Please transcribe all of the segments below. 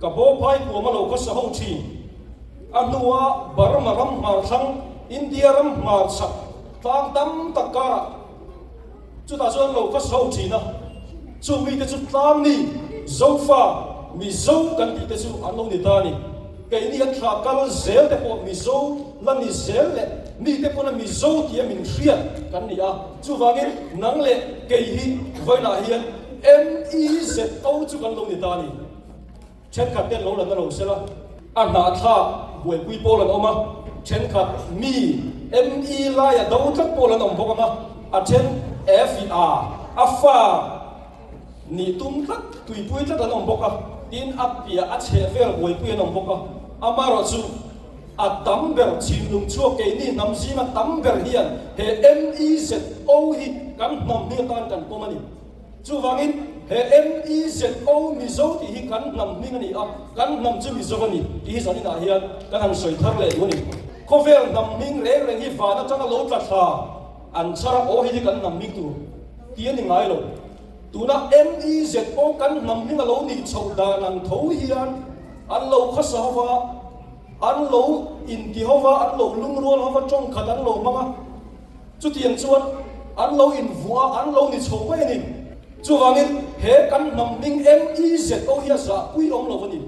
ka bo phai ko ma lo ka sa ho chi anua Burma ram mar thang India ram mar sak tang tam takara chu ta chuan lo ka sa ho chi na chu mi te chu tang ni zo fa mi zo kan ti te chu an lo ni ta ni cái này anh thà cái zel để có mizo là ni zel lệ ni để có là mizo thì mình xuyên cái này à chú vàng ấy nắng lệ cái gì vậy là hiện MIZ câu chú cần long ni ta ni trên khát tên lâu là nó lâu sẽ là anh đã thà buổi quy bố là ông mà trên khát mi MI là ya đâu thắt bố là ông bố mà à trên FIA afa ni tum thắt tùy bụi thắt là ông bố à tin áp bia áp chế về buổi bụi ông bố à amaro chu atamber chinlung chu ke ni namji ma tamber hian he MIZO hi kan nam ni tan kan pomani chu wangin he MIZO mizo ti hi kan nam ni ani a kan nam chu mizo ani ti zani na hian kan han soi thar le ni ko vel nam ning le reng hi va na changa lo tla tha an chara o hi kan nam ning tu ti ni ngai lo tu na MIZO kan nam ning lo ni chau da nang tho hian an lo khasa hova an lo in ki hova an lo lung rual hova trong khat an lo manga chu tiang chuan an lo in vua an lo ni chho mai ni chu wangin he kan nam ning MIZO hi za pui om lo ni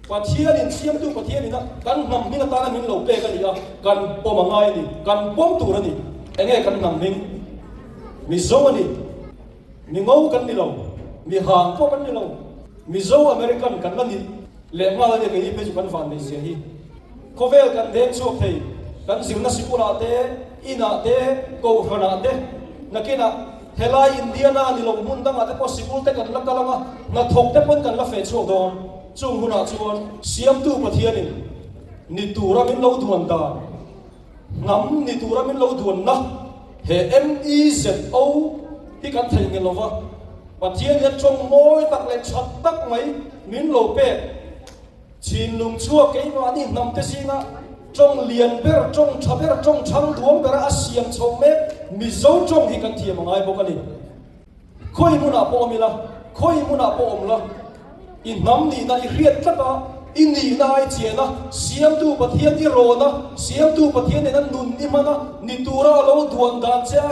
pathian in siam tu pathian in kan nam ning ta na min lo pe ka ni a kan pom ngai ni kan pom tu ra ni enge kan nam ning mi zo ni mi ngau kan ni lo mi hang ko kan ni lo mi zo American kan la ni lệ mà là cái gì bây giờ cần phản đối gì hi, có vẻ cần đến chỗ thầy cần dừng na sipura te, ina te, cầu hana te, na kia na helai India na ni long mun dang ate possible te cần lắc kalama na thok te pun cần lắc phê chỗ đó, chung huna chuan siam tu pathian ni tu ra min lâu thuần ta, ngắm ni tu ra min lâu thuần na, he MIZO hi kan thầy nghe lova, pathian ni trong môi tắc lên chặt tắc mấy min lâu pe chín lùng chua cái mà đi nằm thế gì na trong liền ber trong chả ber trong trăng thuông ber asiam trong mẹ mi dấu trong thì cần thiệp mà ai bốc anh khơi mu na po mi la khơi mu na po om la in nằm đi na riết tất cả in đi na ai chia na siam tu bát hiền đi rồi na siam tu bát hiền này na nun đi mà na ni tu ra lâu thuần đàn cha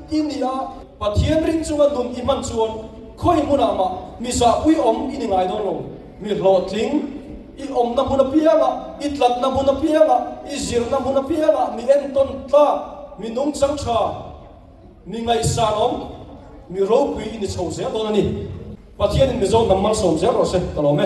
in đi à bát hiền ring chung nun iman chuan khơi mu na mà mi sa quy om in ngay đó lo mi lọt lính i om na muna pianga i tlat na muna pianga i zir na muna pianga mi enton ta mi nung chang cha mi ngai san om mi ro pui ni chho se don ani pathian mi zo namal som se ro se talo me